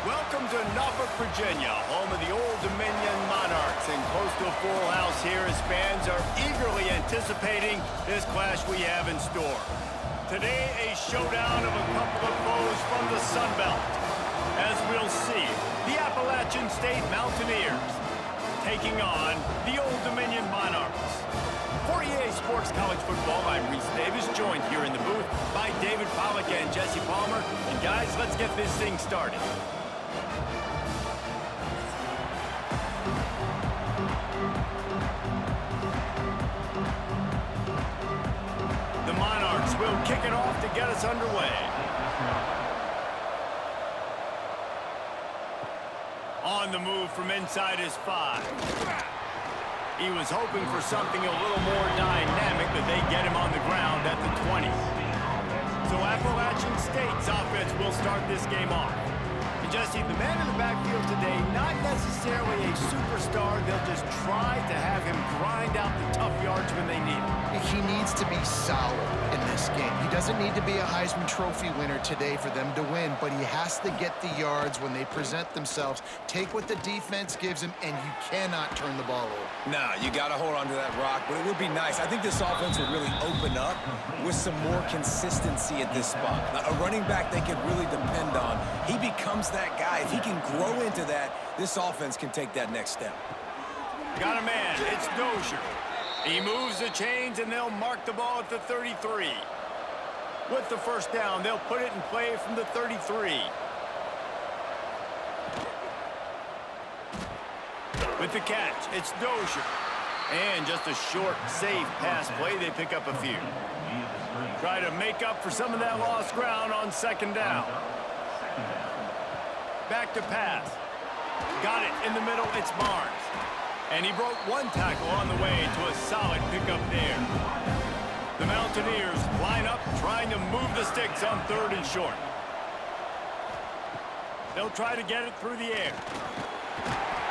Welcome to Norfolk, Virginia, home of the Old Dominion Monarchs, and close to a full house here as fans are eagerly anticipating this clash we have in store. Today, a showdown of a couple of foes from the Sun Belt. As we'll see, the Appalachian State Mountaineers taking on the Old Dominion Monarchs. For EA Sports College Football, I'm Reese Davis, joined here in the booth by David Pollack and Jesse Palmer. And guys, let's get this thing started. The Monarchs will kick it off to get us underway. On the move from inside his 5. He was hoping for something a little more dynamic, but they get him on the ground at the 20. So Appalachian State's offense will start this game off. And Jesse, the man in the backfield today, not necessarily a superstar. They'll just try to have him grind out the tough yards when they need it. He needs to be solid in this game. He doesn't need to be a Heisman Trophy winner today for them to win, but he has to get the yards when they present themselves. Take what the defense gives him, and you cannot turn the ball over. Nah, you got to hold on to that rock, but it would be nice. I think this offense would really open up with some more consistency at this spot. A running back they can really depend on. He becomes that guy. If he can grow into that, this offense can take that next step. Got a man. It's Dozier. He moves the chains, and they'll mark the ball at the 33. With the first down, they'll put it in play from the 33. With the catch, it's Dozier. And just a short, safe pass play, they pick up a few. Try to make up for some of that lost ground on second down. Back to pass. Got it in the middle, it's Barnes. And he broke one tackle on the way to a solid pickup there. The Mountaineers line up, trying to move the sticks on 3rd and short. They'll try to get it through the air.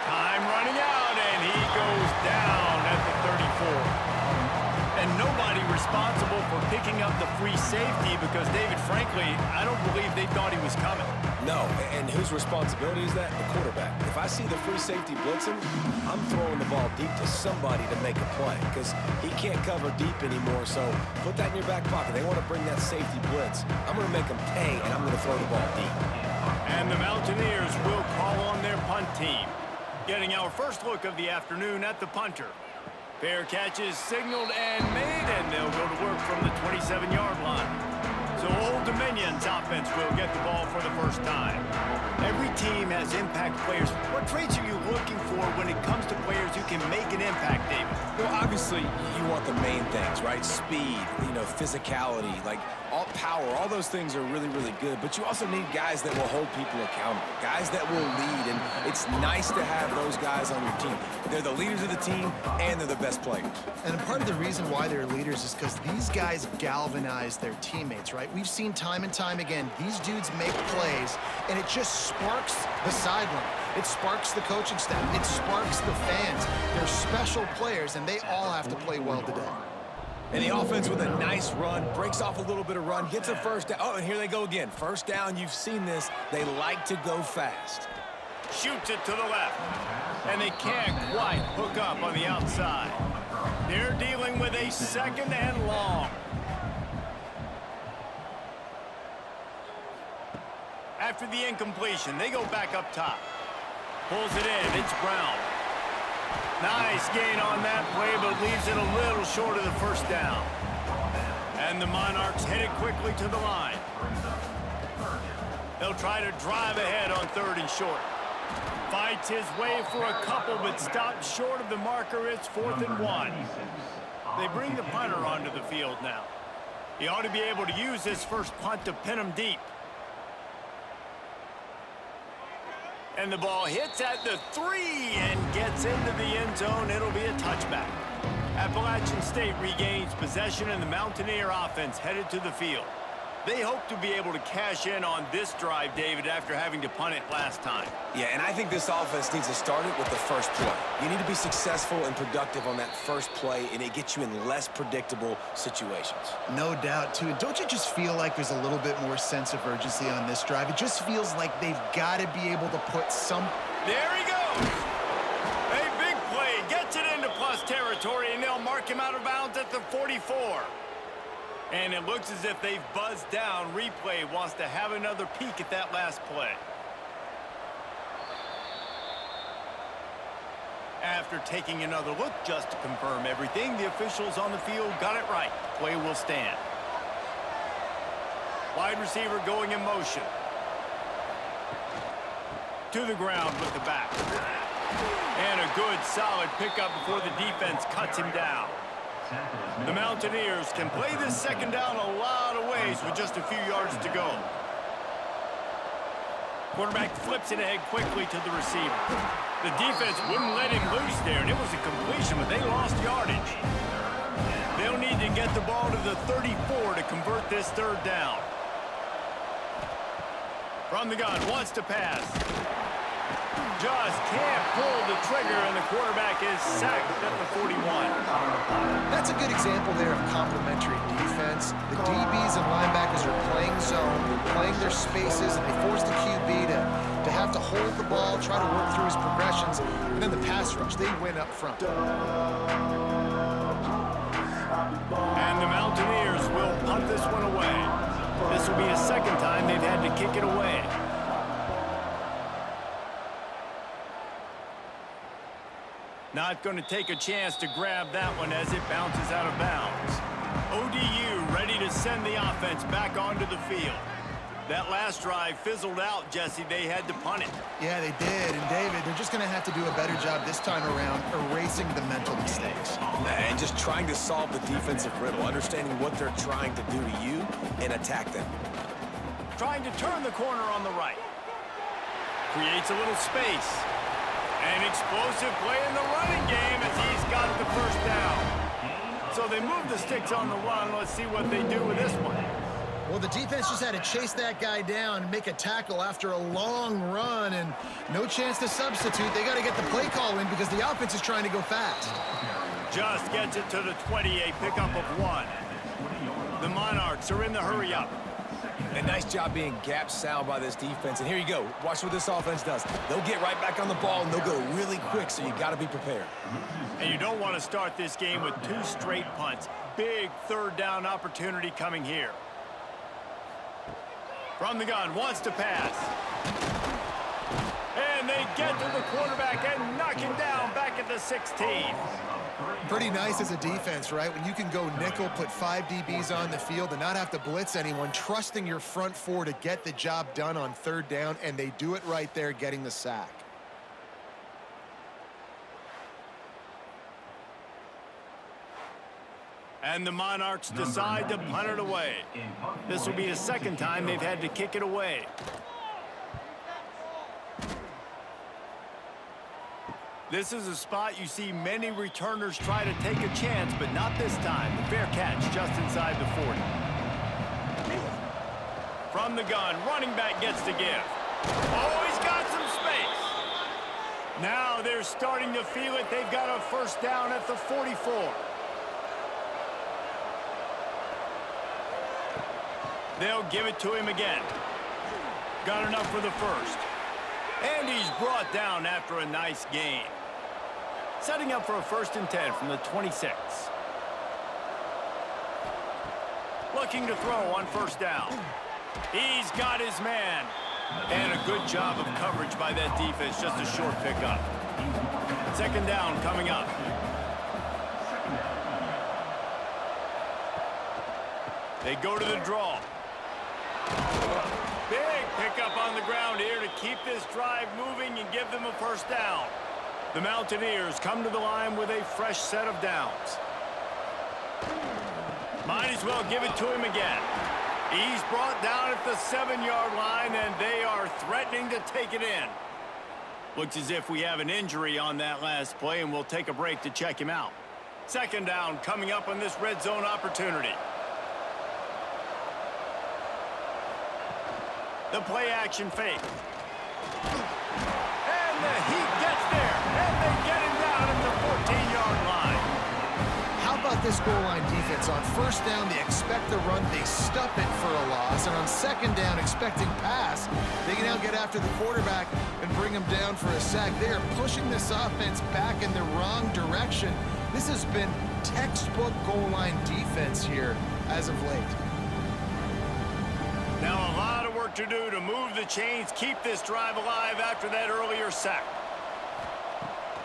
Time running out, and he goes down at the 34. And nobody responsible for picking up the free safety because, David, frankly, I don't believe they thought he was coming. No, and whose responsibility is that? The quarterback. If I see the free safety blitzing, I'm throwing the ball deep to somebody to make a play because he can't cover deep anymore, so put that in your back pocket. They want to bring that safety blitz. I'm going to make them pay, and I'm going to throw the ball deep. And the Mountaineers will call on their punt team. Getting our first look of the afternoon at the punter. Fair catch is signaled and made, and they'll go to work from the 27-yard line. So Old Dominion's offense will get the ball for the first time. Every team has impact players. What traits are you looking for when it comes to players who can make an impact, David? Well, obviously, you want the main things, right? Speed, physicality, like all power, all those things are really, really good. But you also need guys that will hold people accountable, guys that will lead, and it's nice to have those guys on your team. They're the leaders of the team, and they're the best players. And part of the reason why they're leaders is because these guys galvanize their teammates, right? We've seen time and time again, these dudes make plays, and it just sparks the sideline. It sparks the coaching staff. It sparks the fans. They're special players, and they all have to play well today. And the offense with a nice run, breaks off a little bit of run, gets a first down. Oh, and here they go again. First down, you've seen this. They like to go fast. Shoots it to the left. And they can't quite hook up on the outside. They're dealing with a 2nd and long. After the incompletion, they go back up top. Pulls it in. It's Brown. Nice gain on that play, but leaves it a little short of the first down. And the Monarchs headed quickly to the line. They'll try to drive ahead on 3rd and short. Fights his way for a couple, but stops short of the marker. It's 4th and 1. They bring the punter onto the field now. He ought to be able to use this first punt to pin him deep. And the ball hits at the 3 and gets into the end zone. It'll be a touchback. Appalachian State regains possession, and the Mountaineer offense headed to the field. They hope to be able to cash in on this drive, David, after having to punt it last time. Yeah, and I think this offense needs to start it with the first play. You need to be successful and productive on that first play, and it gets you in less predictable situations. No doubt, too. Don't you just feel like there's a little bit more sense of urgency on this drive? It just feels like they've got to be able to put some... There he goes! A big play, gets it into plus territory, and they'll mark him out of bounds at the 44. And it looks as if they've buzzed down. Replay wants to have another peek at that last play. After taking another look just to confirm everything, the officials on the field got it right. Play will stand. Wide receiver going in motion. To the ground with the back. And a good, solid pickup before the defense cuts him down. The Mountaineers can play this second down a lot of ways with just a few yards to go. Quarterback flips it ahead quickly to the receiver. The defense wouldn't let him loose there, and it was a completion, but they lost yardage. They'll need to get the ball to the 34 to convert this third down. From the gun, wants to pass. Just can't pull the trigger, and the quarterback is sacked at the 41. That's a good example there of complementary defense. The DBs and linebackers are playing zone, they're playing their spaces, and they force the QB to have to hold the ball, try to work through his progressions, and then the pass rush, they win up front. And the Mountaineers will punt this one away. This will be the second time they've had to kick it away. Not going to take a chance to grab that one as it bounces out of bounds. ODU ready to send the offense back onto the field. That last drive fizzled out, Jesse. They had to punt it. Yeah, they did. And, David, they're just going to have to do a better job this time around erasing the mental mistakes. And just trying to solve the defensive riddle, understanding what they're trying to do to you and attack them. Trying to turn the corner on the right. Creates a little space. An explosive play in the running game as he's got the first down. So they move the sticks on the run. Let's see what they do with this one. Well, the defense just had to chase that guy down and make a tackle after a long run, and no chance to substitute. They got to get the play call in because the offense is trying to go fast. Just gets it to the 20, a pickup of 1. The Monarchs are in the hurry-up. A nice job being gap sound by this defense. And here you go. Watch what this offense does. They'll get right back on the ball, and they'll go really quick, so you got to be prepared. And you don't want to start this game with 2 straight punts. Big third down opportunity coming here. From the gun, wants to pass. And they get to the quarterback and knock him down back at the 16. Pretty nice as a defense, right? When you can go nickel, put 5 DBs on the field and not have to blitz anyone, trusting your front 4 to get the job done on third down, and they do it right there, getting the sack. And the Monarchs decide to punt it away. This will be the second time they've had to kick it away. This is a spot you see many returners try to take a chance, but not this time. The fair catch just inside the 40. From the gun, running back gets to give. Oh, he's got some space. Now they're starting to feel it. They've got a first down at the 44. They'll give it to him again. Got enough for the first. And he's brought down after a nice gain. Setting up for a 1st and 10 from the 26. Looking to throw on first down. He's got his man. And a good job of coverage by that defense. Just a short pickup. Second down coming up. They go to the draw. Big pickup on the ground here to keep this drive moving and give them a first down. The Mountaineers come to the line with a fresh set of downs. Might as well give it to him again. He's brought down at the 7-yard line, and they are threatening to take it in. Looks as if we have an injury on that last play, and we'll take a break to check him out. Second down coming up on this red zone opportunity. The play action fake. And the Heat gets there. And they get him down at the 14-yard line. How about this goal line defense? On first down, they expect the run. They stuff it for a loss. And on second down, expecting pass, they can now get after the quarterback and bring him down for a sack. They are pushing this offense back in the wrong direction. This has been textbook goal line defense here as of late. Now a lot of work to do to move the chains, keep this drive alive after that earlier sack.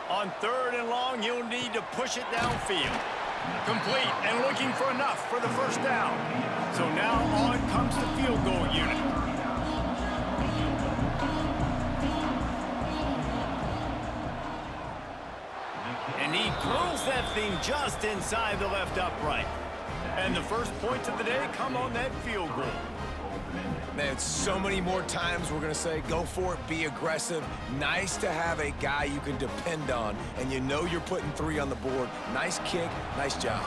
On 3rd and long, he'll need to push it downfield. Complete and looking for enough for the first down. So now on comes the field goal unit. And he throws that thing just inside the left upright. And the first points of the day come on that field goal. Man, so many more times we're going to say, go for it, be aggressive. Nice to have a guy you can depend on, and you know you're putting 3 on the board. Nice kick, nice job.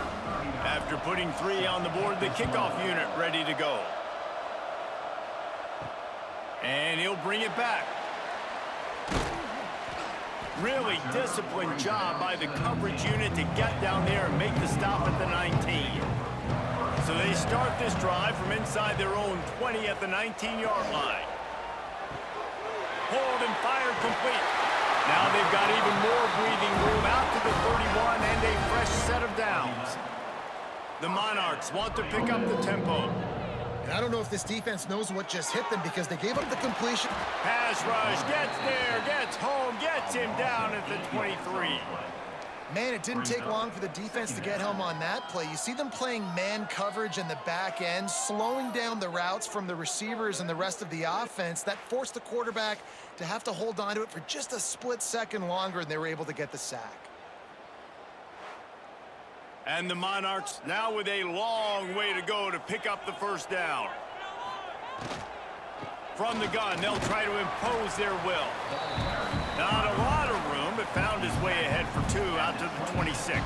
After putting 3 on the board, the kickoff unit ready to go. And he'll bring it back. Really disciplined job by the coverage unit to get down there and make the stop at the 19. So they start this drive from inside their own 20 at the 19-yard line. Hold and fire complete. Now they've got even more breathing room out to the 31 and a fresh set of downs. The Monarchs want to pick up the tempo. And I don't know if this defense knows what just hit them because they gave up the completion. Pass rush, gets there, gets home, gets him down at the 23. Man, it didn't take long for the defense to get home on that play. You see them playing man coverage in the back end, slowing down the routes from the receivers and the rest of the offense. That forced the quarterback to have to hold on to it for just a split second longer, and they were able to get the sack. And the Monarchs now with a long way to go to pick up the first down. From the gun, they'll try to impose their will. Not a lot of room, but found his way ahead for 2 out to the 26.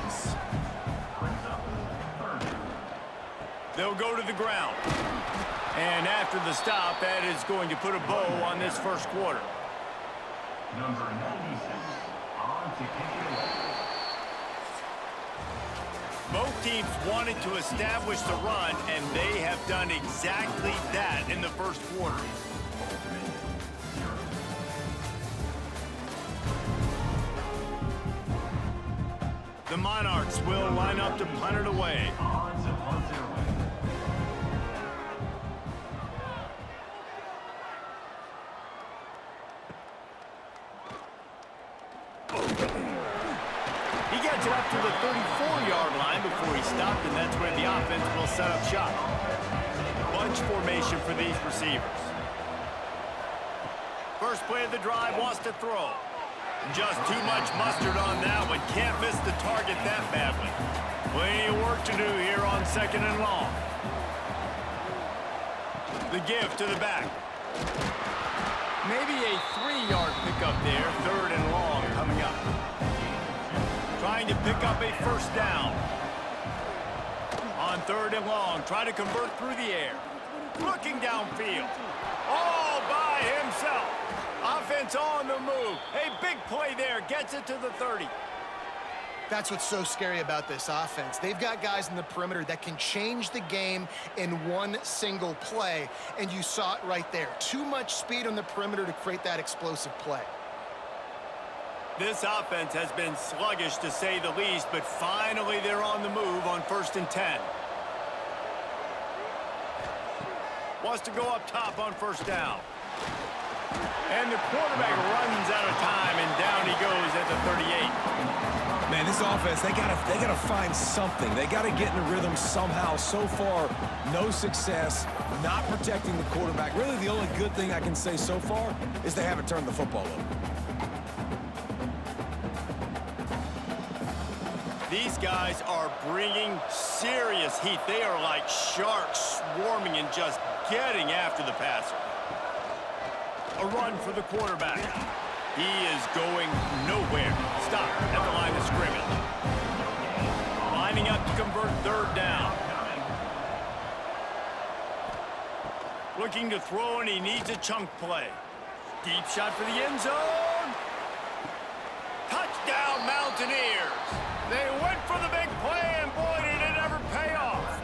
They'll go to the ground. And after the stop, that is going to put a bow on this first quarter. Number 96, on to kick it away. Both teams wanted to establish the run, and they have done exactly that in the first quarter. The Monarchs will line up to punt it away. He gets it up to the 34-yard line before he stopped, and that's where the offense will set up shop. Bunch formation for these receivers. First play of the drive, wants to throw. Just too much mustard on that one. Can't miss the target that badly. Plenty of work to do here on 2nd and long. The give to the back. Maybe a 3-yard pickup there. 3rd and long coming up. Trying to pick up a first down. On 3rd and long, trying to convert through the air. Looking downfield. All by himself. Offense on the move. A big play there. Gets it to the 30. That's what's so scary about this offense. They've got guys in the perimeter that can change the game in one single play, and you saw it right there. Too much speed on the perimeter to create that explosive play. This offense has been sluggish to say the least, but finally they're on the move on 1st and 10. Wants to go up top on first down. And the quarterback runs out of time, and down he goes at the 38. Man, this offense, they gotta find something. They gotta get in a rhythm somehow. So far, no success, not protecting the quarterback. Really, the only good thing I can say so far is they haven't turned the football over. These guys are bringing serious heat. They are like sharks swarming and just getting after the passer. A run for the quarterback. He is going nowhere. Stop at the line of scrimmage. Lining up to convert 3rd down. Looking to throw, and he needs a chunk play. Deep shot for the end zone. Touchdown, Mountaineers. They went for the big play, and boy, did it ever pay off.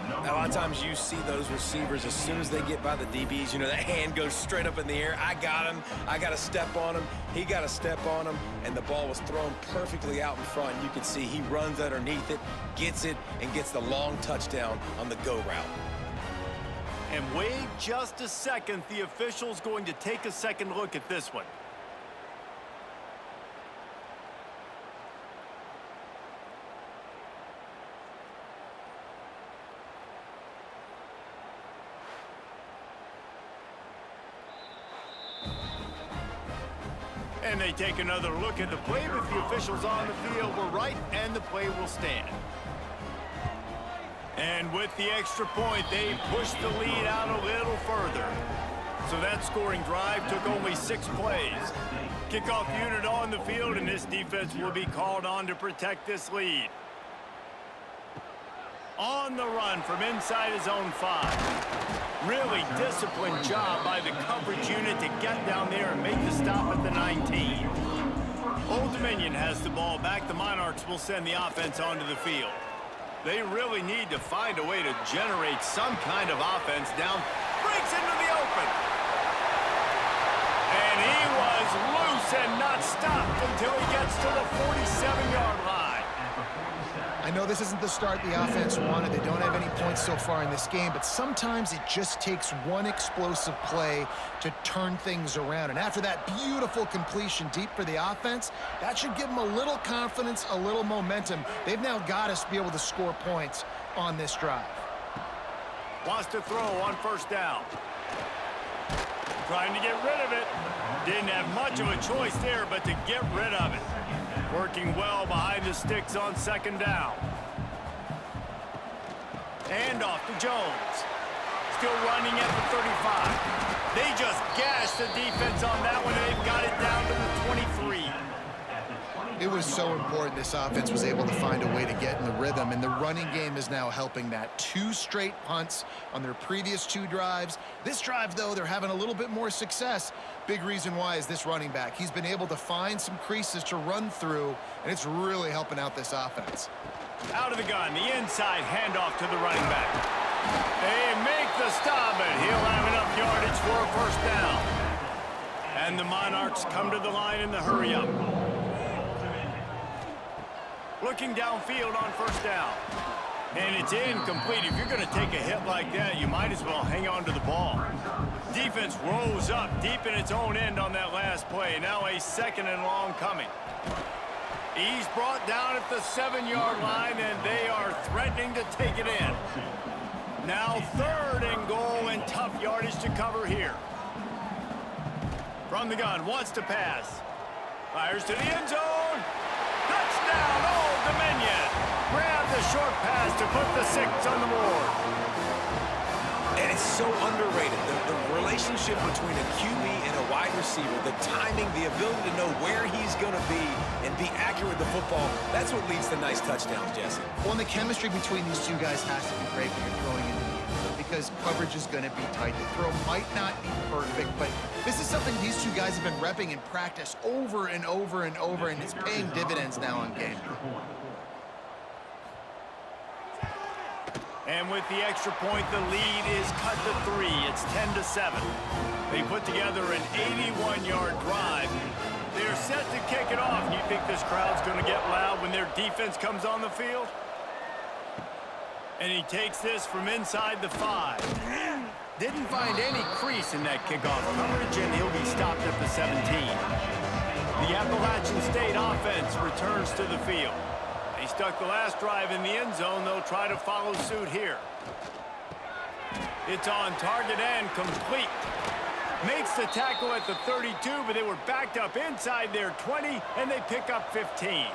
Now, a lot of times you see those receivers, as soon as they get by the DBs, you know, that hand goes straight up in the air. I got him. I got to step on him. He got to step on him, and the ball was thrown perfectly out in front. You can see he runs underneath it, gets it, and gets the long touchdown on the go route. And wait just a second. The official's going to take a second look at this one. And they take another look at the play, but the officials on the field were right, and the play will stand. And with the extra point, they pushed the lead out a little further. So that scoring drive took only 6 plays. Kickoff unit on the field, and this defense will be called on to protect this lead. On the run from inside his own 5. Really disciplined job by the coverage unit to get down there and make the stop at the 19. Old Dominion has the ball back. The Monarchs will send the offense onto the field. They really need to find a way to generate some kind of offense down. Breaks into the open. And he was loose and not stopped until he gets to the 47-yard line. I know this isn't the start the offense wanted. They don't have any points so far in this game, but sometimes it just takes one explosive play to turn things around. And after that beautiful completion deep for the offense, that should give them a little confidence, a little momentum. They've now got us to be able to score points on this drive. Wants to throw on first down. Trying to get rid of it. Didn't have much of a choice there, but to get rid of it. Working well behind the sticks on second down. And off to Jones. Still running at the 35. They just gashed the defense on that one, and they've got it down to the 23. It was so important this offense was able to find a way to get in the rhythm, and the running game is now helping that. 2 straight punts on their previous 2 drives. This drive, though, they're having a little bit more success. Big reason why is this running back. He's been able to find some creases to run through, and it's really helping out this offense. Out of the gun, the inside handoff to the running back. They make the stop, and he'll have enough yardage for a first down. And the Monarchs come to the line in the hurry-up. Looking downfield on first down. And it's incomplete. If you're going to take a hit like that, you might as well hang on to the ball. Defense rose up deep in its own end on that last play. Now a 2nd and long coming. He's brought down at the 7-yard line, and they are threatening to take it in. Now 3rd and goal, and tough yardage to cover here. From the gun, wants to pass. Fires to the end zone. Touchdown, Old Dominion. Grab the short pass to put the 6 on the board. And it's so underrated. The relationship between a QB and a wide receiver, the timing, the ability to know where he's going to be and be accurate with the football, that's what leads to nice touchdowns, Jesse. Well, and the chemistry between these 2 guys has to be great when you're throwing into the end zone, because coverage is going to be tight. The throw might not be perfect, but this is something these 2 guys have been repping in practice over and over and over, and it's paying dividends now on game. And with the extra point, the lead is cut to 3. It's 10-7. They put together an 81-yard drive. They're set to kick it off. And you think this crowd's going to get loud when their defense comes on the field? And he takes this from inside the 5. Didn't find any crease in that kickoff coverage, and he'll be stopped at the 17. The Appalachian State offense returns to the field. They stuck the last drive in the end zone. They'll try to follow suit here. It's on target and complete. Makes the tackle at the 32, but they were backed up inside their 20, and they pick up 15.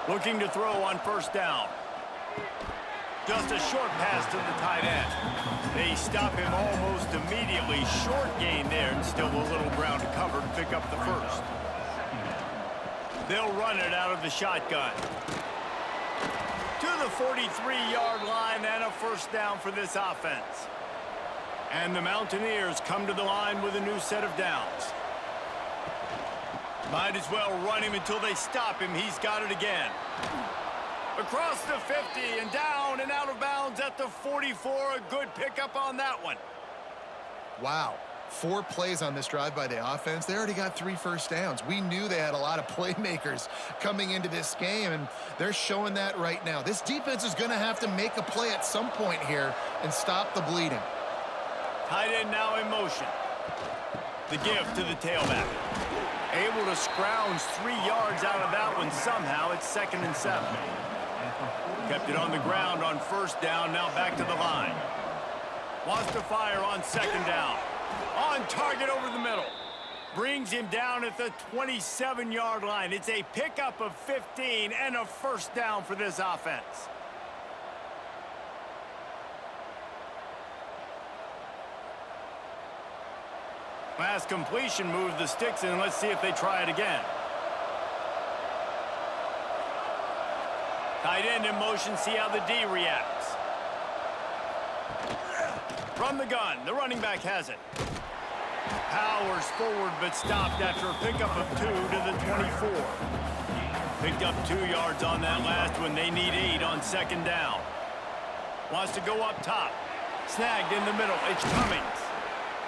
Looking to throw on first down. Just a short pass to the tight end. They stop him almost immediately. Short gain there, and still a little ground to cover to pick up the first. They'll run it out of the shotgun. To the 43-yard line and a first down for this offense. And the Mountaineers come to the line with a new set of downs. Might as well run him until they stop him. He's got it again. Across the 50 and down and out of bounds at the 44. A good pickup on that one. Wow. 4 plays on this drive by the offense. They already got 3 first downs. We knew they had a lot of playmakers coming into this game, and they're showing that right now. This defense is going to have to make a play at some point here and stop the bleeding. Tight end now in motion. The give to the tailback. Able to scrounge 3 yards out of that one somehow. It's 2nd and 7. Kept it on the ground on first down. Now back to the line. Wants to fire on 2nd down. On target over the middle. Brings him down at the 27-yard line. It's a pickup of 15 and a first down for this offense. Last completion moved the sticks in. Let's see if they try it again. Tight end in motion. See how the D reacts. From the gun, the running back has it. Powers forward, but stopped after a pickup of 2 to the 24. Picked up 2 yards on that last one. They need 8 on 2nd down. Wants to go up top. Snagged in the middle. It's Cummings.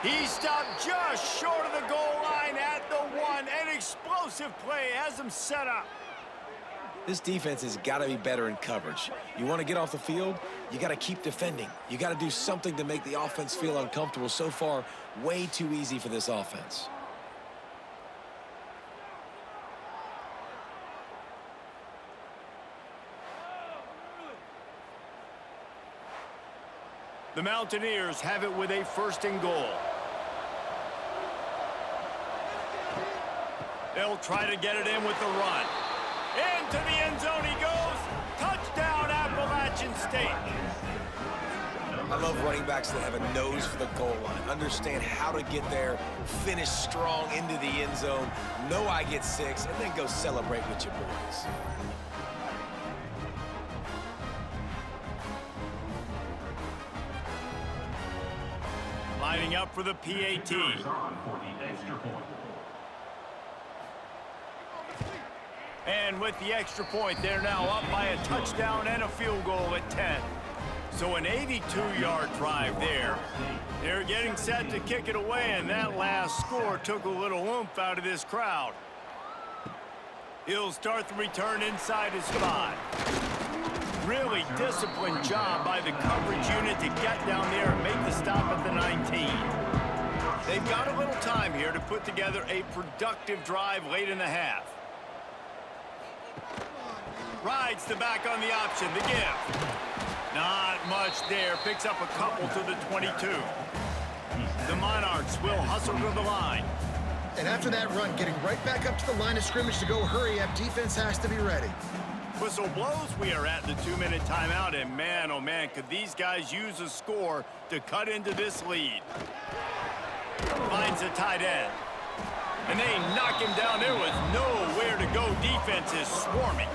He stopped just short of the goal line at the 1. An explosive play has him set up. This defense has got to be better in coverage. You want to get off the field, you got to keep defending. You got to do something to make the offense feel uncomfortable. So far, way too easy for this offense. The Mountaineers have it with a 1st and goal. They'll try to get it in with the run. Into the end zone he goes. Touchdown, Appalachian State. I love running backs that have a nose for the goal line. Understand how to get there, finish strong into the end zone, know I get 6, and then go celebrate with your boys. Lining up for the PAT. And with the extra point, they're now up by a touchdown and a field goal at 10. So an 82-yard drive there. They're getting set to kick it away, and that last score took a little oomph out of this crowd. He'll start the return inside his 5. Really disciplined job by the coverage unit to get down there and make the stop at the 19. They've got a little time here to put together a productive drive late in the half. Rides the back on the option, the give. Not much there, picks up a couple to the 22. The Monarchs will hustle to the line. And after that run, getting right back up to the line of scrimmage to go hurry up, defense has to be ready. Whistle blows, we are at the 2-minute timeout, and man, oh man, could these guys use a score to cut into this lead. Finds a tight end. And they knock him down. There was nowhere to go. Defense is swarming.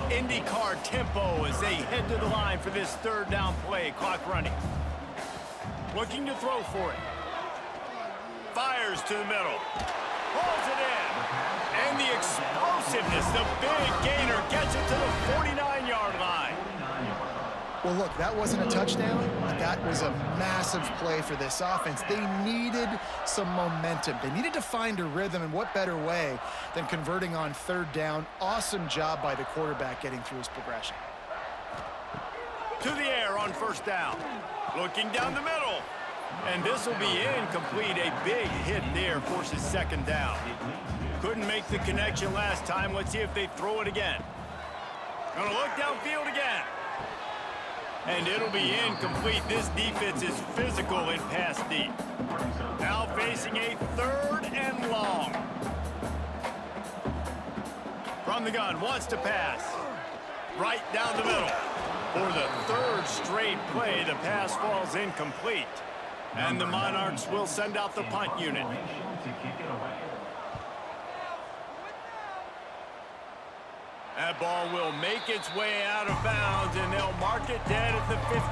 IndyCar tempo as they head to the line for this 3rd down play. Clock running. Looking to throw for it. Fires to the middle. Pulls it in. And the explosiveness, the big gainer gets it to the 49-yard line. Well, look, that wasn't a touchdown, but that was a massive play for this offense. They needed some momentum. They needed to find a rhythm, and what better way than converting on 3rd down. Awesome job by the quarterback getting through his progression. To the air on 1st down. Looking down the middle. And this will be incomplete. A big hit there forces 2nd down. Couldn't make the connection last time. Let's see if they throw it again. Gonna look downfield again. And it'll be incomplete. This defense is physical in pass deep. Now facing a 3rd and long. From the gun, wants to pass. Right down the middle. For the 3rd straight play, the pass falls incomplete. And the Monarchs will send out the punt unit. That ball will make its way out of bounds, and they'll mark it dead at the 15.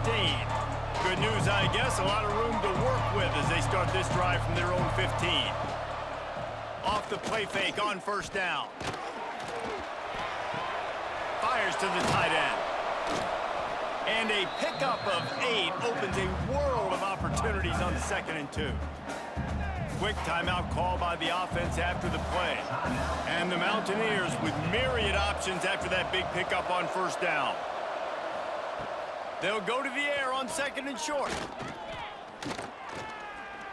Good news, I guess. A lot of room to work with as they start this drive from their own 15. Off the play fake on first down. Fires to the tight end. And a pickup of 8 opens a world of opportunities on 2nd and 2. Quick timeout call by the offense after the play. And the Mountaineers with myriad options after that big pickup on first down. They'll go to the air on 2nd and short.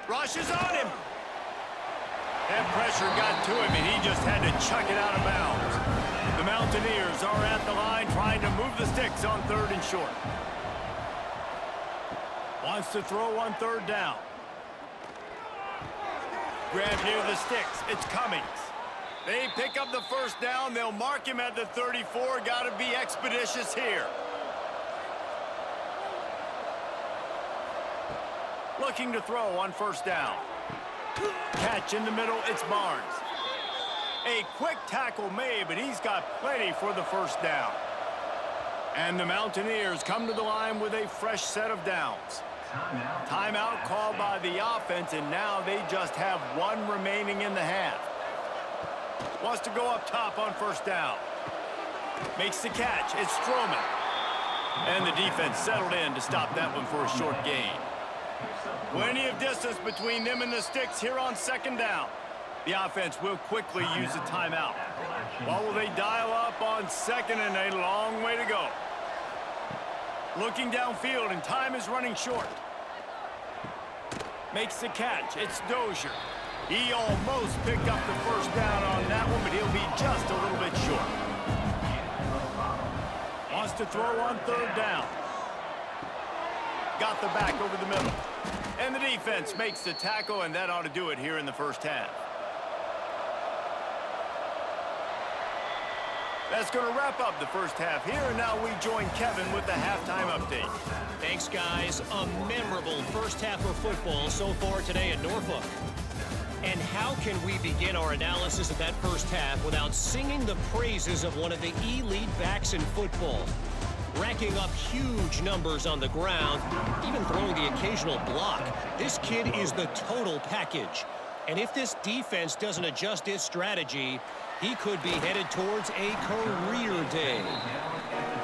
Rush is on him. That pressure got to him, and he just had to chuck it out of bounds. The Mountaineers are at the line trying to move the sticks on 3rd and short. Wants to throw on 3rd down. Grab near the sticks. It's Cummings. They pick up the first down. They'll mark him at the 34. Got to be expeditious here. Looking to throw on first down. Catch in the middle. It's Barnes. A quick tackle made, but he's got plenty for the first down. And the Mountaineers come to the line with a fresh set of downs. Timeout called by the offense, and now they just have 1 remaining in the half. Wants to go up top on first down. Makes the catch. It's Stroman. And the defense settled in to stop that one for a short gain. Plenty of distance between them and the sticks here on 2nd down. The offense will quickly use a timeout. What will they dial up on 2nd and a long way to go? Looking downfield, and time is running short. Makes the catch. It's Dozier. He almost picked up the first down on that one, but he'll be just a little bit short. Wants to throw on 3rd down. Got the back over the middle. And the defense makes the tackle, and that ought to do it here in the first half. That's going to wrap up the first half here, and now we join Kevin with the halftime update. Thanks, guys. A memorable first half of football so far today at Norfolk. And how can we begin our analysis of that first half without singing the praises of one of the elite backs in football? Racking up huge numbers on the ground, even throwing the occasional block. This kid is the total package. And if this defense doesn't adjust its strategy, he could be headed towards a career day.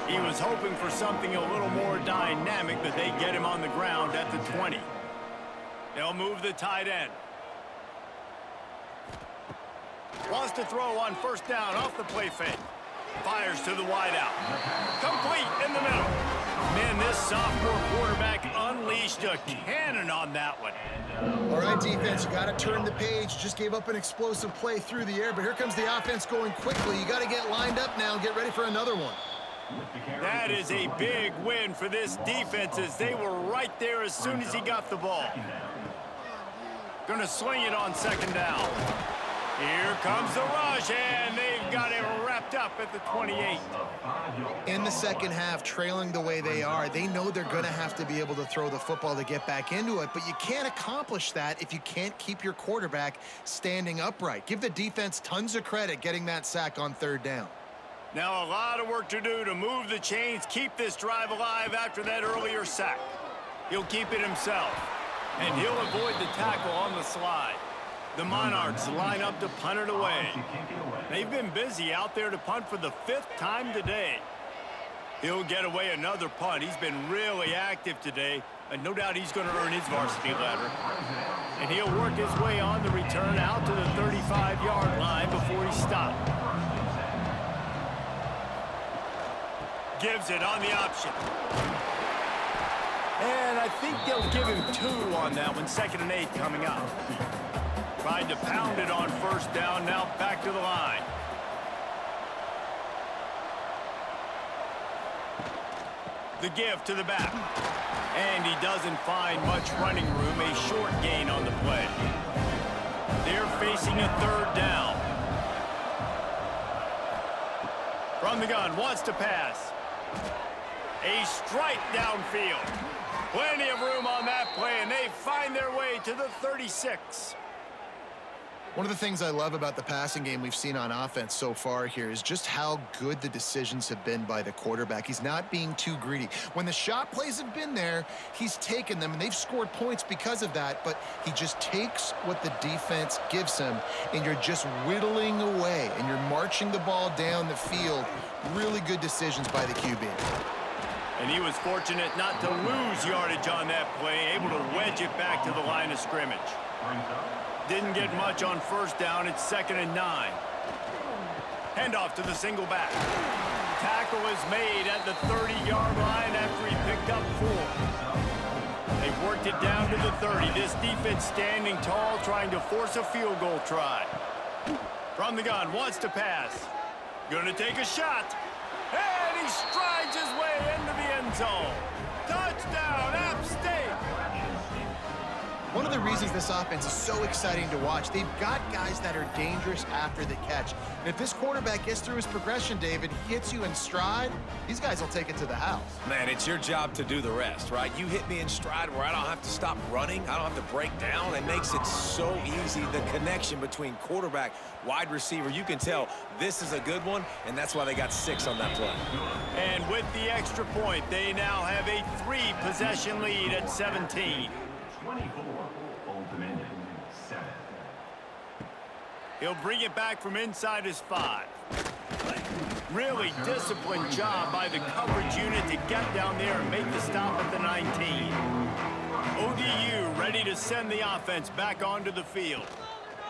He was hoping for something a little more dynamic, but they get him on the ground at the 20. They'll move the tight end. Wants to throw on first down off the play fake. Fires to the wideout. Complete in the middle. Man, this sophomore quarterback unleashed a cannon on that one. All right, defense, you got to turn the page. Just gave up an explosive play through the air, but here comes the offense going quickly. You got to get lined up now and get ready for another one. That is a big win for this defense, as they were right there as soon as he got the ball. Gonna swing it on 2nd down. Here comes the rush, and they've got it wrapped up at the 28. In the second half, trailing the way they are, they know they're going to have to be able to throw the football to get back into it, but you can't accomplish that if you can't keep your quarterback standing upright. Give the defense tons of credit getting that sack on 3rd down. Now a lot of work to do to move the chains, keep this drive alive after that earlier sack. He'll keep it himself, and he'll avoid the tackle on the slide. The Monarchs line up to punt it away. They've been busy out there to punt for the 5th time today. He'll get away another punt. He's been really active today, and no doubt he's going to earn his varsity letter. And he'll work his way on the return out to the 35-yard line before he stopped. Gives it on the option. And I think they'll give him 2 on that one. 2nd and 8 coming up. Tried to pound it on first down, now back to the line. The give to the back. And he doesn't find much running room, a short gain on the play. They're facing a 3rd down. From the gun, wants to pass. A strike downfield. Plenty of room on that play, and they find their way to the 36. One of the things I love about the passing game we've seen on offense so far here is just how good the decisions have been by the quarterback. He's not being too greedy. When the shot plays have been there, he's taken them, and they've scored points because of that, but he just takes what the defense gives him, and you're just whittling away, and you're marching the ball down the field. Really good decisions by the QB. And he was fortunate not to lose yardage on that play, able to wedge it back to the line of scrimmage. Didn't get much on first down. It's 2nd and 9. Handoff to the single back. Tackle is made at the 30-yard line after he picked up 4. They've worked it down to the 30. This defense standing tall, trying to force a field goal try. From the gun, wants to pass. Going to take a shot. And he strides his way into the end zone. Touchdown, App State! One of the reasons this offense is so exciting to watch, they've got guys that are dangerous after the catch. And if this quarterback gets through his progression, David, hits you in stride, these guys will take it to the house. Man, it's your job to do the rest, right? You hit me in stride where I don't have to stop running. I don't have to break down. It makes it so easy, the connection between quarterback, wide receiver. You can tell this is a good one, and that's why they got 6 on that play. And with the extra point, they now have a 3-possession lead at 17. 24, Old Dominion, 7. He'll bring it back from inside his 5. Really disciplined job by the coverage unit to get down there and make the stop at the 19. ODU ready to send the offense back onto the field.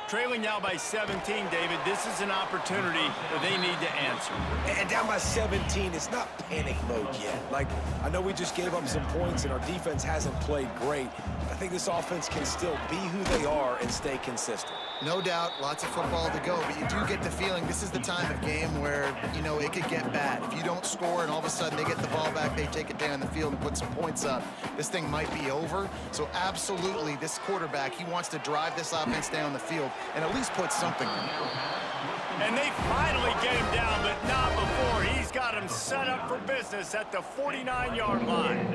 Trailing now by 17, David, this is an opportunity that they need to answer. And down by 17, it's not panic mode yet. Like, I know we just gave up some points and our defense hasn't played great. I think this offense can still be who they are and stay consistent. No doubt, lots of football to go, but you do get the feeling this is the time of game where, you know, it could get bad. If you don't score and all of a sudden they get the ball back, they take it down the field and put some points up, this thing might be over. So absolutely, this quarterback, he wants to drive this offense down the field and at least put something in. And they finally get him down, but not before. He's got him set up for business at the 49-yard line.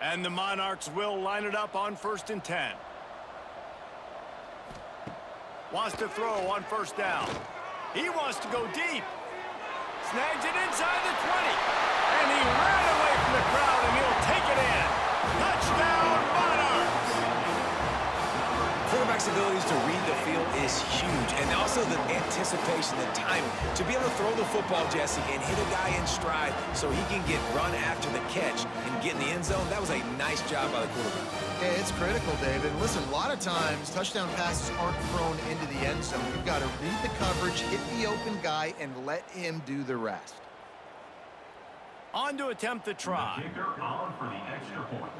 And the Monarchs will line it up on 1st and 10. Wants to throw on 1st down. He wants to go deep. Snags it inside the 20. And he ran away from the crowd, and he'll take it in. Touchdown, Monarchs! Quarterback's abilities to read the field is huge, and also the anticipation, the timing. To be able to throw the football, Jesse, and hit a guy in stride so he can get run after the catch and get in the end zone, that was a nice job by the quarterback. Yeah, it's critical, David. Listen, a lot of times, touchdown passes aren't thrown into the end zone. You've got to read the coverage, hit the open guy, and let him do the rest. On to attempt the try. The kicker on for the extra point.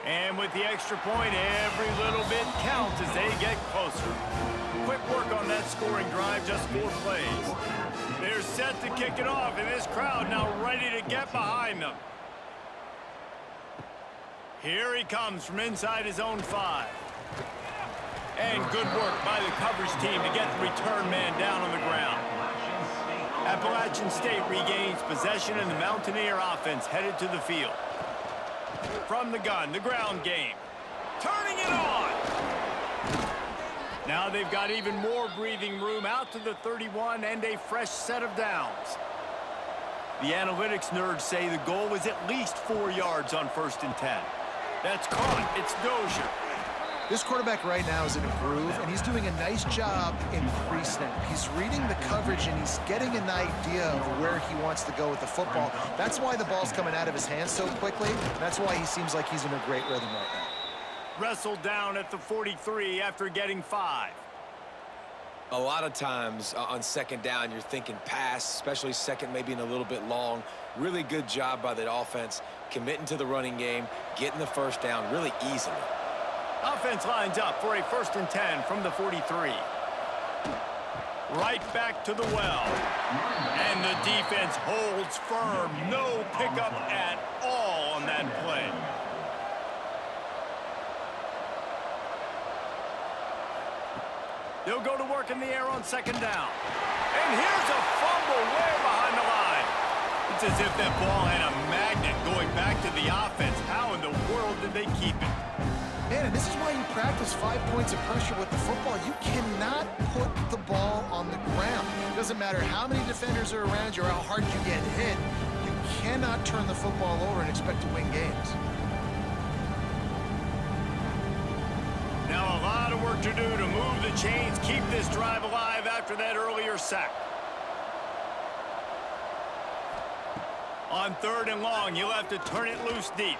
And with the extra point, every little bit counts as they get closer. Quick work on that scoring drive, just 4 plays. They're set to kick it off, and this crowd now ready to get behind them. Here he comes from inside his own 5. And good work by the coverage team to get the return man down on the ground. Appalachian State regains possession, and the Mountaineer offense headed to the field. From the gun, the ground game. Turning it on! Now they've got even more breathing room out to the 31 and a fresh set of downs. The analytics nerds say the goal was at least 4 yards on 1st and 10. That's caught. It's Dozier. This quarterback right now is in a groove, and he's doing a nice job in pre-snap. He's reading the coverage, and he's getting an idea of where he wants to go with the football. That's why the ball's coming out of his hands so quickly. That's why he seems like he's in a great rhythm right now. Wrestled down at the 43 after getting 5. A lot of times on 2nd down, you're thinking pass, especially 2nd, maybe in a little bit long. Really good job by the offense, committing to the running game, getting the 1st down really easily. Offense lines up for a 1st and 10 from the 43. Right back to the well. And the defense holds firm. No pickup at all on that play. They'll go to work in the air on 2nd down. And here's a fumble way behind the line. It's as if that ball had a magnet going back to the offense. How in the world did they keep it? Man, and this is why you practice 5 points of pressure with the football. You cannot put the ball on the ground. It doesn't matter how many defenders are around you or how hard you get hit. You cannot turn the football over and expect to win games. Now a lot of work to do to move the chains, keep this drive alive after that earlier sack. On 3rd and long, you'll have to turn it loose deep.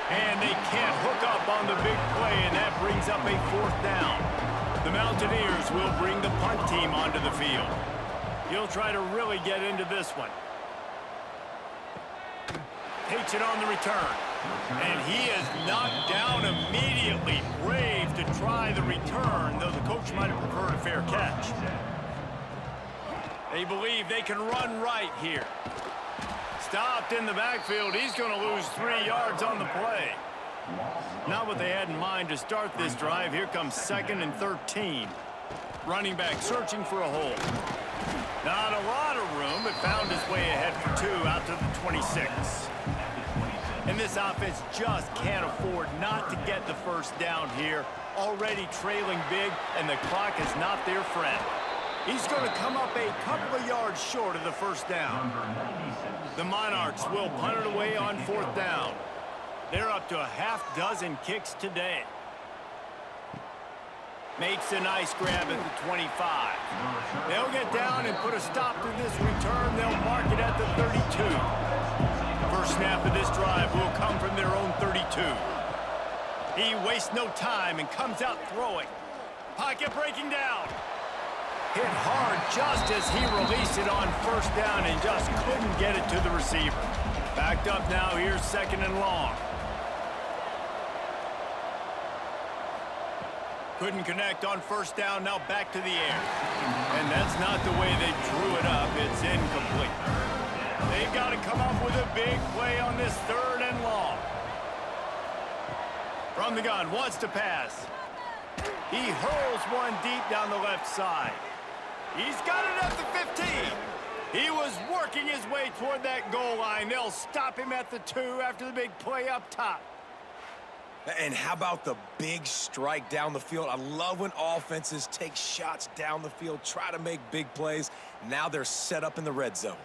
And they can't hook up on the big play, and that brings up a 4th down. The Mountaineers will bring the punt team onto the field. He'll try to really get into this one. Takes it on the return. And he is knocked down immediately. Brave to try the return, though the coach might have preferred a fair catch. They believe they can run right here. Stopped in the backfield. He's going to lose 3 yards on the play. Not what they had in mind to start this drive. Here comes 2nd and 13. Running back searching for a hole. Not a lot of room, but found his way ahead for 2 out to the 26. And this offense just can't afford not to get the 1st down here. Already trailing big, and the clock is not their friend. He's going to come up a couple of yards short of the 1st down. The Monarchs will punt it away on 4th down. They're up to a half-dozen kicks today. Makes a nice grab at the 25. They'll get down and put a stop to this return. They'll mark it at the 32. First snap of this drive will come from their own 32. He wastes no time and comes out throwing. Pocket breaking down. Hit hard just as he released it on 1st down and just couldn't get it to the receiver. Backed up now, here's 2nd and long. Couldn't connect on 1st down, now back to the air. And that's not the way they drew it up. It's incomplete. They've got to come up with a big play on this 3rd and long. From the gun, wants to pass. He hurls one deep down the left side. He's got it at the 15. He was working his way toward that goal line. They'll stop him at the 2 after the big play up top. And how about the big strike down the field? I love when offenses take shots down the field, try to make big plays. Now they're set up in the red zone.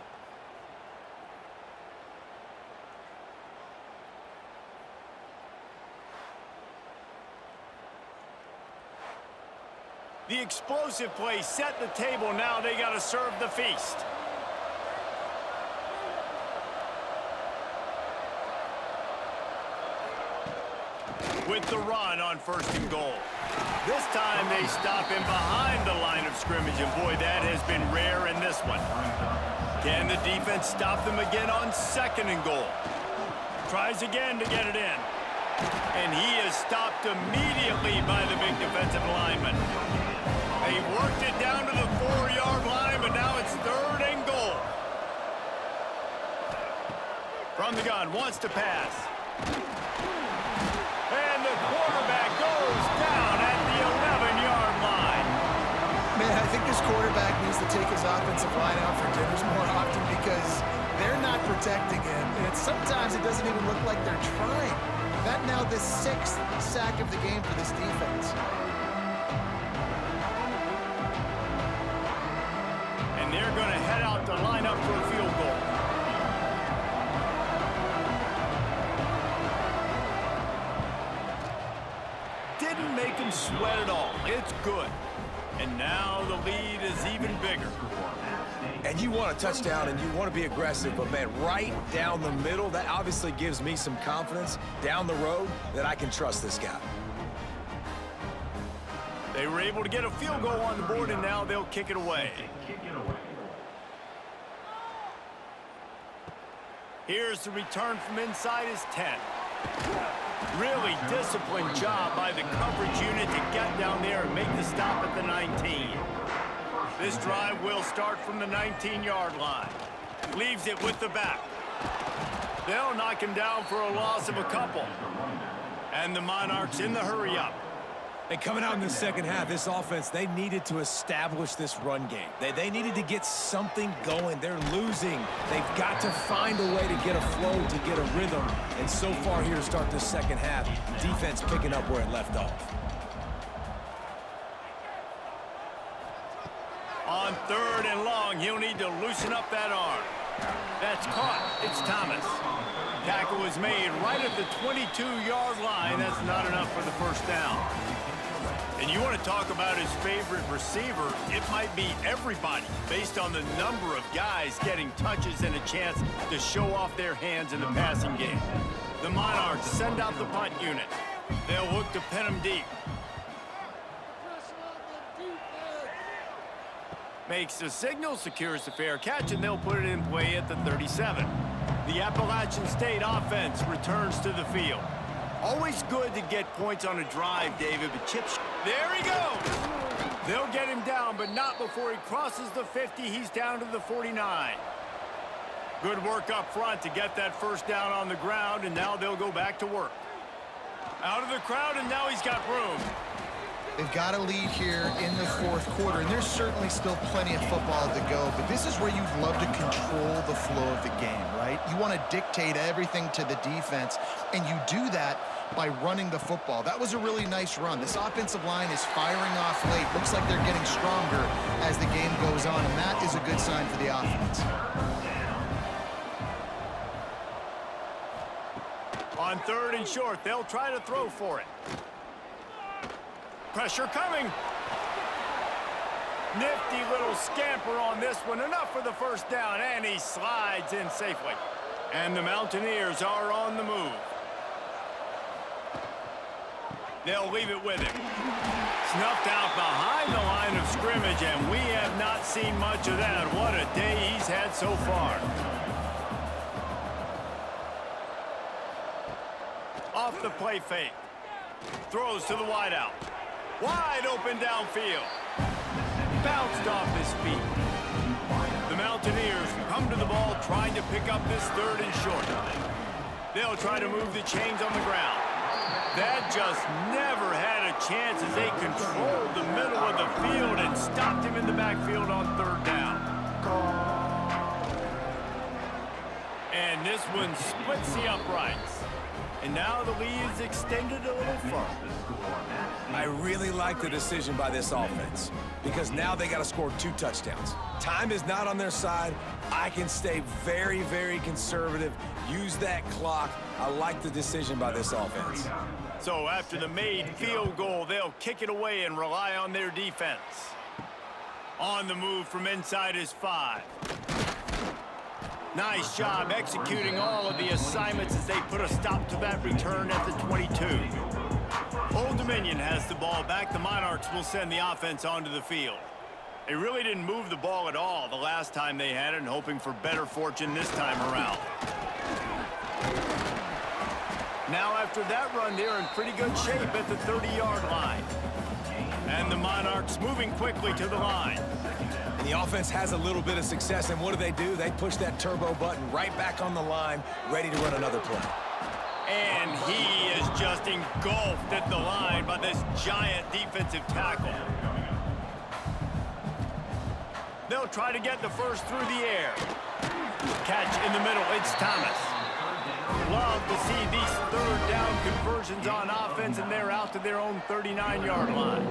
The explosive play set the table. Now they got to serve the feast. With the run on 1st and goal. This time they stop him behind the line of scrimmage, and boy, that has been rare in this one. Can the defense stop them again on 2nd and goal? Tries again to get it in. And he is stopped immediately by the big defensive lineman. They worked it down to the 4-yard line, but now it's 3rd and goal. From the gun, wants to pass. And the quarterback goes down at the 11-yard line. Man, I think this quarterback needs to take his offensive line out for dinners more often because they're not protecting him. And sometimes it doesn't even look like they're trying. That now the 6th sack of the game for this defense. And they're going to head out to line up for a field goal. Didn't make him sweat at all. It's good. And now the lead is even bigger. And you want a touchdown and you want to be aggressive, but man, right down the middle, that obviously gives me some confidence down the road that I can trust this guy. They were able to get a field goal on the board, and now they'll kick it away. Here's the return from inside his 10. Really disciplined job by the coverage unit to get down there and make the stop at the 19. This drive will start from the 19-yard line. Leaves it with the back. They'll knock him down for a loss of a couple. And the Monarchs in the hurry-up. And coming out in the second half, this offense, they needed to establish this run game. They needed to get something going. They're losing. They've got to find a way to get a flow, to get a rhythm. And so far here to start this second half, defense picking up where it left off. On 3rd and long, he'll need to loosen up that arm. That's caught. It's Thomas. Tackle is made right at the 22-yard line. That's not enough for the first down. And you want to talk about his favorite receiver, it might be everybody based on the number of guys getting touches and a chance to show off their hands in the passing game. The Monarchs send out the punt unit. They'll look to pin him deep. Makes the signal, secures the fair catch, and they'll put it in play at the 37. The Appalachian State offense returns to the field. Always good to get points on a drive, David, but there he goes! They'll get him down, but not before he crosses the 50. He's down to the 49. Good work up front to get that first down on the ground, and now they'll go back to work. Out of the crowd, and now he's got room. They've got a lead here in the 4th quarter, and there's certainly still plenty of football to go, but this is where you'd love to control the flow of the game, right? You want to dictate everything to the defense, and you do that by running the football. That was a really nice run. This offensive line is firing off late. Looks like they're getting stronger as the game goes on, and that is a good sign for the offense. On 3rd and short, they'll try to throw for it. Pressure coming. Nifty little scamper on this one. Enough for the first down, and he slides in safely. And the Mountaineers are on the move. They'll leave it with him. Snuffed out behind the line of scrimmage, and we have not seen much of that. What a day he's had so far. Off the play fake. Throws to the wideout. Wide open downfield. Bounced off his feet. The Mountaineers come to the ball trying to pick up this 3rd and short. They'll try to move the chains on the ground. That just never had a chance as they controlled the middle of the field and stopped him in the backfield on 3rd down. And this one splits the uprights. And now the lead is extended a little further. I really like the decision by this offense because now they got to score 2 touchdowns. Time is not on their side. I can stay very, very conservative, use that clock. I like the decision by this offense. So after the made field goal, they'll kick it away and rely on their defense. On the move from inside his 5. Nice job executing all of the assignments as they put a stop to that return at the 22. Old Dominion has the ball back. The Monarchs will send the offense onto the field. They really didn't move the ball at all the last time they had it, and hoping for better fortune this time around. Now after that run, they're in pretty good shape at the 30-yard line. And the Monarchs moving quickly to the line. And the offense has a little bit of success, and what do? They push that turbo button right back on the line, ready to run another play. And he is just engulfed at the line by this giant defensive tackle. They'll try to get the first through the air. Catch in the middle, it's Thomas. Love to see these 3rd down conversions on offense, and they're out to their own 39-yard line.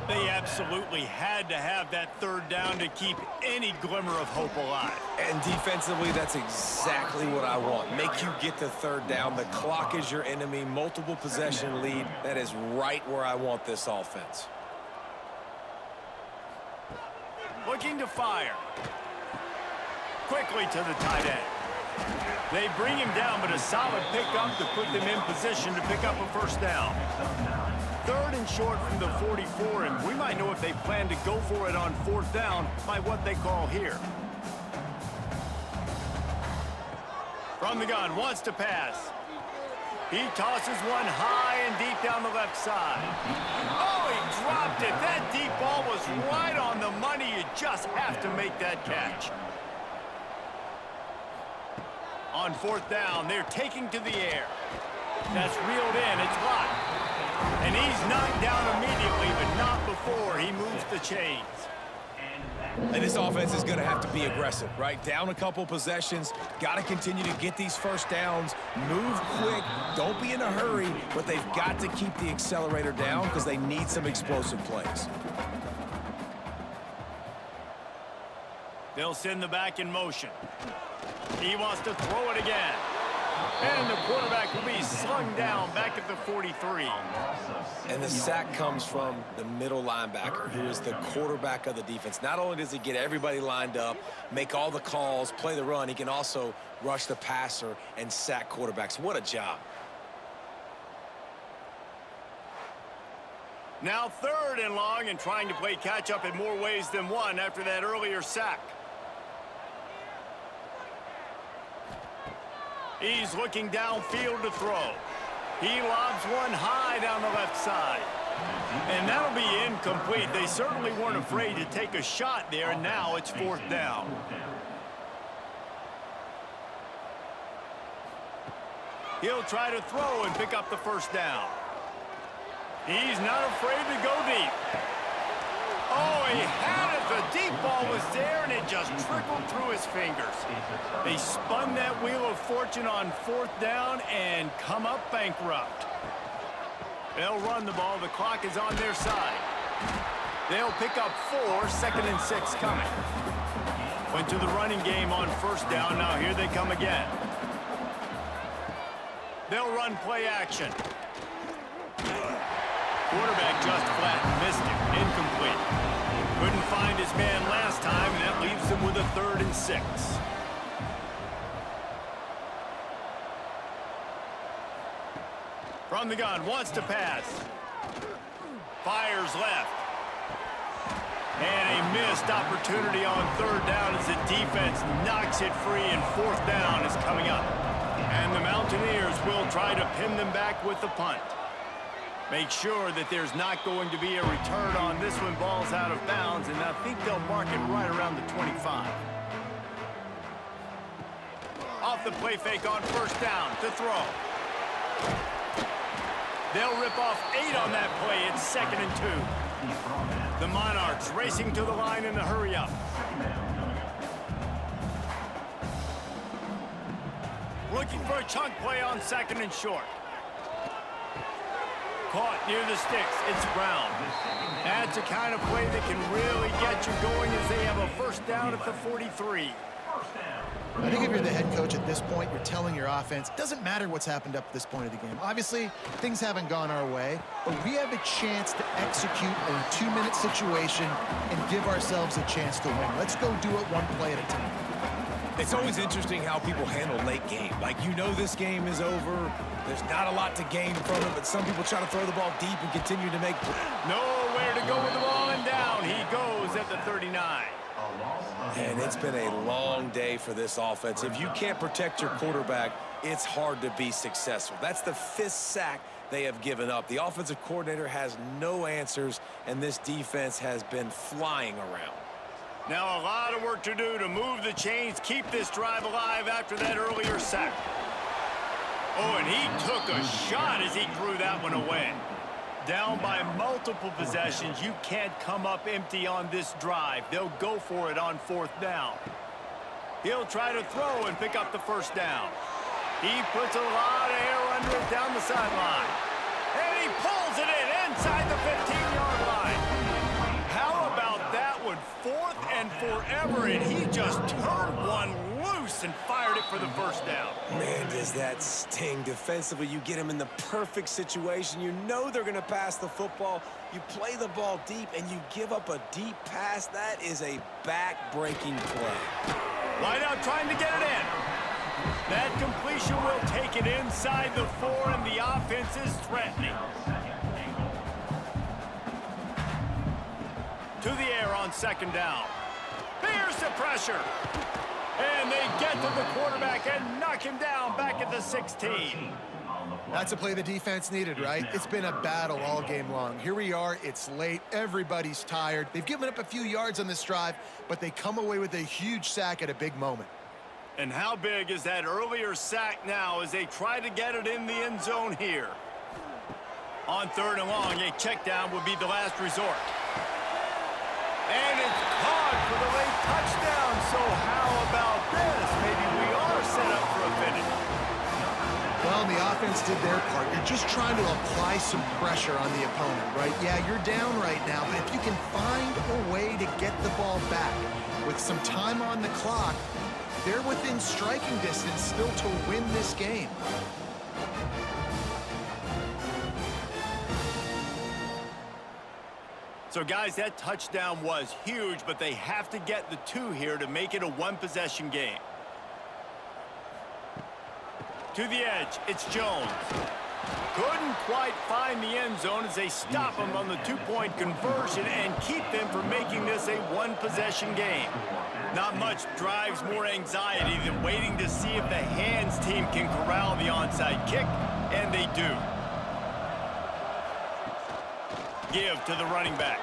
They absolutely had to have that 3rd down to keep any glimmer of hope alive. And defensively, that's exactly what I want. Make you get the 3rd down. The clock is your enemy. Multiple possession lead. That is right where I want this offense. Looking to fire. Quickly to the tight end. They bring him down, but a solid pickup to put them in position to pick up a first down. 3rd and short from the 44, and we might know if they plan to go for it on 4th down by what they call here. From the gun, wants to pass. He tosses one high and deep down the left side. Oh, he dropped it. That deep ball was right on the money. You just have to make that catch. On 4th down, they're taking to the air. That's reeled in. It's blocked. And he's knocked down immediately, but not before he moves the chains. And this offense is going to have to be aggressive, right? Down a couple possessions, got to continue to get these first downs, move quick, don't be in a hurry, but they've got to keep the accelerator down because they need some explosive plays. They'll send the back in motion. He wants to throw it again. And the quarterback will be slung down back at the 43. And the sack comes from the middle linebacker, who is the quarterback of the defense. Not only does he get everybody lined up, make all the calls, play the run, he can also rush the passer and sack quarterbacks. What a job. Now 3rd and long, and trying to play catch-up in more ways than one after that earlier sack. He's looking downfield to throw. He lobs one high down the left side. And that'll be incomplete. They certainly weren't afraid to take a shot there, and now it's 4th down. He'll try to throw and pick up the 1st down. He's not afraid to go deep. Oh, he had it. The deep ball was there, and it just trickled through his fingers. They spun that wheel of fortune on 4th down and come up bankrupt. They'll run the ball. The clock is on their side. They'll pick up 4, 2nd and 6 coming. Went to the running game on 1st down. Now here they come again. They'll run play action. Quarterback just flat missed it. Incomplete. Couldn't find his man last time, and that leaves him with a 3rd and 6. From the gun, wants to pass. Fires left. And a missed opportunity on 3rd down as the defense knocks it free, and 4th down is coming up. And the Mountaineers will try to pin them back with the punt. Make sure that there's not going to be a return on this one. Ball's out of bounds, and I think they'll mark it right around the 25. Off the play fake on 1st down to throw. They'll rip off 8 on that play. It's 2nd and 2. The Monarchs racing to the line in the hurry up. Looking for a chunk play on 2nd and short. Caught near the sticks. It's Brown. That's a kind of play that can really get you going as they have a 1st down at the 43. I think if you're the head coach at this point, you're telling your offense, doesn't matter what's happened up to this point of the game. Obviously, things haven't gone our way, but we have a chance to execute a 2-minute situation and give ourselves a chance to win. Let's go do it one play at a time. It's always interesting how people handle late game. Like, you know this game is over. There's not a lot to gain from it, but some people try to throw the ball deep and continue to make... Nowhere to go with the ball, and down he goes at the 39. And it's been a long day for this offense. If you can't protect your quarterback, it's hard to be successful. That's the 5th sack they have given up. The offensive coordinator has no answers, and this defense has been flying around. Now a lot of work to do to move the chains, keep this drive alive after that earlier sack. Oh, and he took a shot as he threw that one away. Down by multiple possessions, you can't come up empty on this drive. They'll go for it on 4th down. He'll try to throw and pick up the 1st down. He puts a lot of air under it down the sideline. And he pulls it in inside the 15-yard line. How about that one? 4th and forever, and he just turned one loose and fired it for the 1st down. Man, does that sting. Defensively, you get him in the perfect situation. You know they're going to pass the football. You play the ball deep, and you give up a deep pass. That is a back-breaking play. Wide out trying to get it in. That completion will take it inside the 4, and the offense is threatening. To the air on 2nd down. Here's the pressure. And they get to the quarterback and knock him down back at the 16. That's a play the defense needed, right? It's been a battle all game long. Here we are. It's late. Everybody's tired. They've given up a few yards on this drive, but they come away with a huge sack at a big moment. And how big is that earlier sack now as they try to get it in the end zone here? On 3rd and long, a check down would be the last resort. And it's caught for the late touchdown. So how about this? Maybe we are set up for a finish. Well, the offense did their part. You're just trying to apply some pressure on the opponent, right? Yeah, you're down right now, but if you can find a way to get the ball back with some time on the clock, they're within striking distance still to win this game. So, guys, that touchdown was huge, but they have to get the 2 here to make it a one-possession game. To the edge, it's Jones. Couldn't quite find the end zone as they stop him on the 2-point conversion and keep them from making this a one-possession game. Not much drives more anxiety than waiting to see if the hands team can corral the onside kick, and they do. Give to the running back.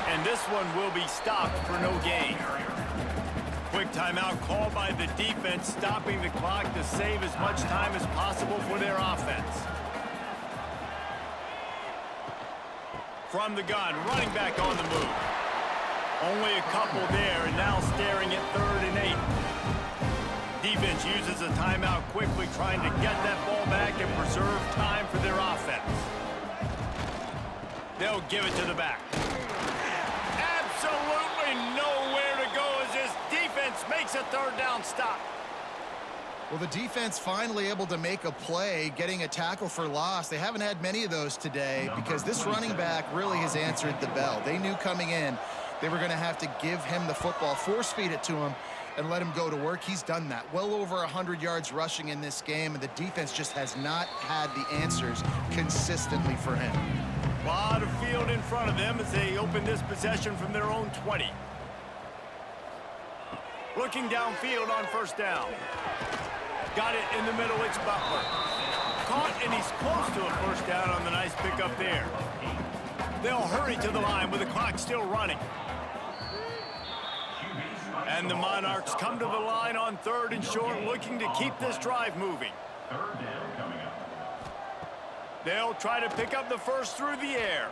And this one will be stopped for no gain. Quick timeout called by the defense, stopping the clock to save as much time as possible for their offense. From the gun, running back on the move. Only a couple there, and now staring at 3rd and 8. Defense uses a timeout quickly, trying to get that ball back and preserve time for their offense. They'll give it to the back. Absolutely nowhere to go as this defense makes a 3rd down stop. Well, the defense finally able to make a play, getting a tackle for loss. They haven't had many of those today because this running back really has answered the bell. They knew coming in they were going to have to give him the football, force feed it to him, and let him go to work. He's done that. Well over 100 yards rushing in this game, and the defense just has not had the answers consistently for him. A lot of field in front of them as they open this possession from their own 20. Looking downfield on 1st down. Got it in the middle, it's Butler. Caught, and he's close to a 1st down on the nice pickup there. They'll hurry to the line with the clock still running. And the Monarchs come to the line on 3rd and short, looking to keep this drive moving. 3rd down coming up. They'll try to pick up the 1st through the air.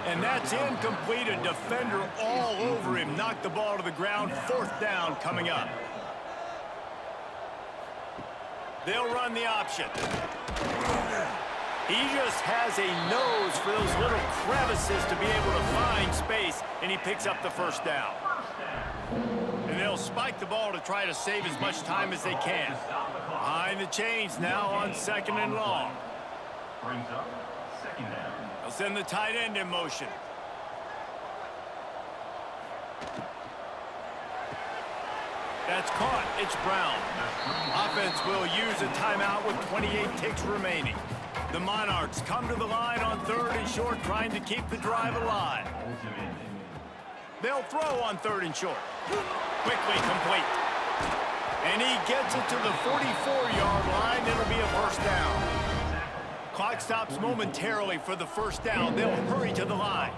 And that's incomplete. A defender all over him. Knocked the ball to the ground. 4th down coming up. They'll run the option. He just has a nose for those little crevices to be able to find space, and he picks up the 1st down. And they'll spike the ball to try to save as much time as they can. Behind the chains now on 2nd and long. Brings up 2nd down. They'll send the tight end in motion. That's caught. It's Brown. Offense will use a timeout with 28 ticks remaining. The Monarchs come to the line on 3rd and short, trying to keep the drive alive. They'll throw on 3rd and short. Quickly complete. And he gets it to the 44-yard line. It'll be a 1st down. Clock stops momentarily for the 1st down. They'll hurry to the line.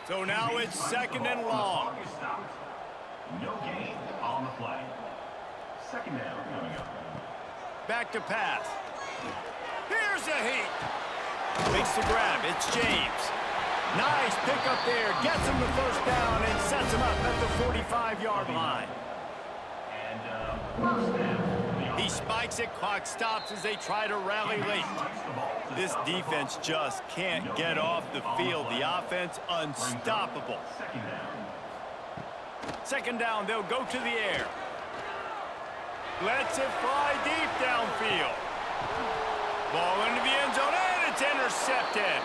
So now it's 2nd and long. No gain on the play. 2nd down coming up. Back to pass. Here's a heat. Makes the grab. It's James. Nice pickup there. Gets him the 1st down and sets him up at the 45-yard line. And 1st down. He spikes it. Clock stops as they try to rally late. This defense just can't get off the field. The offense unstoppable. 2nd down. 2nd down, they'll go to the air. Lets it fly deep downfield. Ball into the end zone, and it's intercepted.